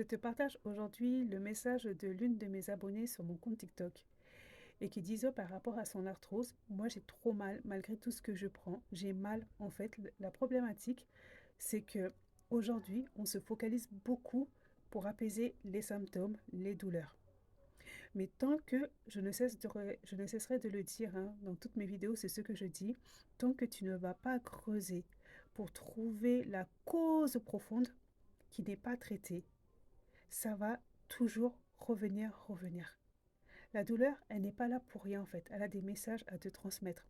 Je te partage aujourd'hui le message de l'une de mes abonnées sur mon compte TikTok et qui disait par rapport à son arthrose, moi j'ai trop mal malgré tout ce que je prends, j'ai mal en fait. La problématique, c'est que aujourd'hui, on se focalise beaucoup pour apaiser les symptômes, les douleurs. Mais tant que je ne cesserai de le dire hein, dans toutes mes vidéos, c'est ce que je dis, tant que tu ne vas pas creuser pour trouver la cause profonde qui n'est pas traitée, ça va toujours revenir. La douleur, elle n'est pas là pour rien en fait. Elle a des messages à te transmettre.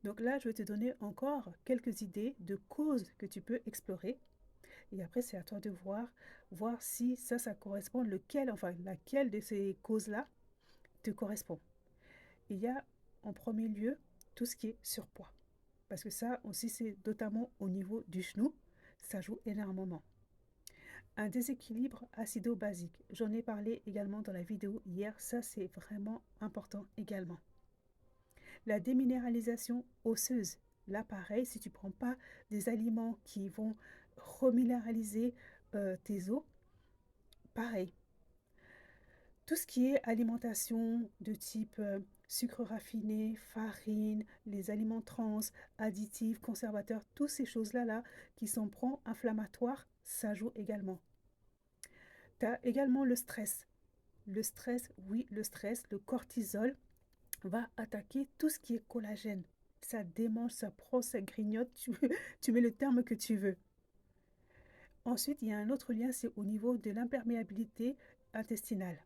Donc là, je vais te donner encore quelques idées de causes que tu peux explorer. Et après, c'est à toi de voir si ça correspond, laquelle de ces causes-là te correspond. Il y a en premier lieu tout ce qui est surpoids. Parce que ça aussi, c'est notamment au niveau du genou, ça joue énormément. Un déséquilibre acido-basique. J'en ai parlé également dans la vidéo hier. Ça, c'est vraiment important également. La déminéralisation osseuse. Là, pareil, si tu ne prends pas des aliments qui vont reminéraliser tes os, pareil. Tout ce qui est alimentation de type sucre raffiné, farine, les aliments trans, additifs, conservateurs, toutes ces choses-là là, qui sont pro-inflammatoires, ça joue également. Tu as également le stress. Le stress, oui, le stress, le cortisol va attaquer tout ce qui est collagène. Ça démange, ça prend, ça grignote, tu mets le terme que tu veux. Ensuite, il y a un autre lien, c'est au niveau de l'imperméabilité intestinale.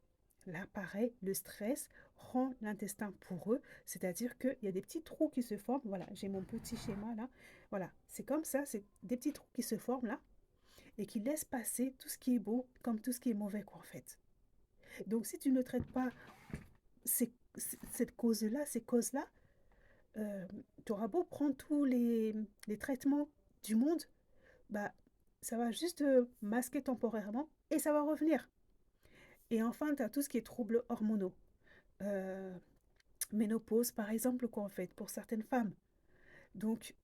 Là, pareil, le stress rend l'intestin poreux, c'est-à-dire qu'il y a des petits trous qui se forment. Voilà, j'ai mon petit schéma là. Voilà, c'est comme ça, c'est des petits trous qui se forment là et qui laissent passer tout ce qui est beau comme tout ce qui est mauvais, quoi, en fait. Donc, si tu ne traites pas cette cause-là, ces causes-là, tu auras beau prendre tous les traitements du monde, bah, ça va juste masquer temporairement et ça va revenir. Et enfin, tu as tout ce qui est troubles hormonaux. Euh, Ménopause, par exemple, quoi, en fait, pour certaines femmes. Donc,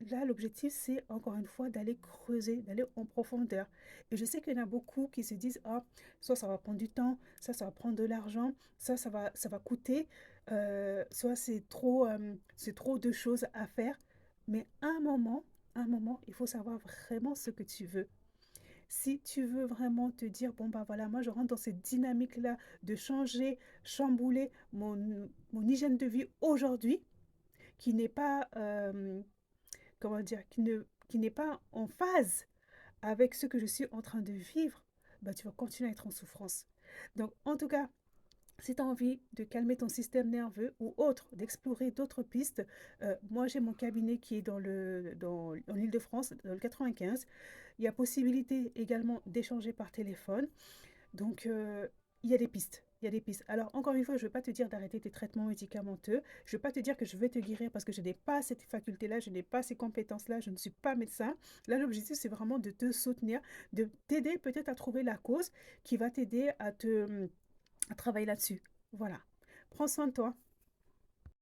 là, l'objectif, c'est encore une fois d'aller creuser, d'aller en profondeur. Et je sais qu'il y en a beaucoup qui se disent, ah, soit ça va prendre du temps, ça va prendre de l'argent, ça va coûter, soit c'est trop de choses à faire. Mais à un moment, il faut savoir vraiment ce que tu veux. Si tu veux vraiment te dire, bon, bah voilà, moi je rentre dans cette dynamique-là de changer, chambouler mon hygiène de vie aujourd'hui, qui n'est pas, comment dire, qui n'est pas en phase avec ce que je suis en train de vivre, bah tu vas continuer à être en souffrance. Donc, en tout cas, si tu as envie de calmer ton système nerveux ou autre, d'explorer d'autres pistes, moi j'ai mon cabinet qui est en Ile-de-France, dans le 95. Il y a possibilité également d'échanger par téléphone. Donc, il y a des pistes. Il y a des pistes. Alors, encore une fois, je ne vais pas te dire d'arrêter tes traitements médicamenteux. Je ne vais pas te dire que je vais te guérir parce que je n'ai pas cette faculté-là, je n'ai pas ces compétences-là, je ne suis pas médecin. Là, l'objectif, c'est vraiment de te soutenir, de t'aider peut-être à trouver la cause qui va t'aider à travailler là-dessus. Voilà. Prends soin de toi.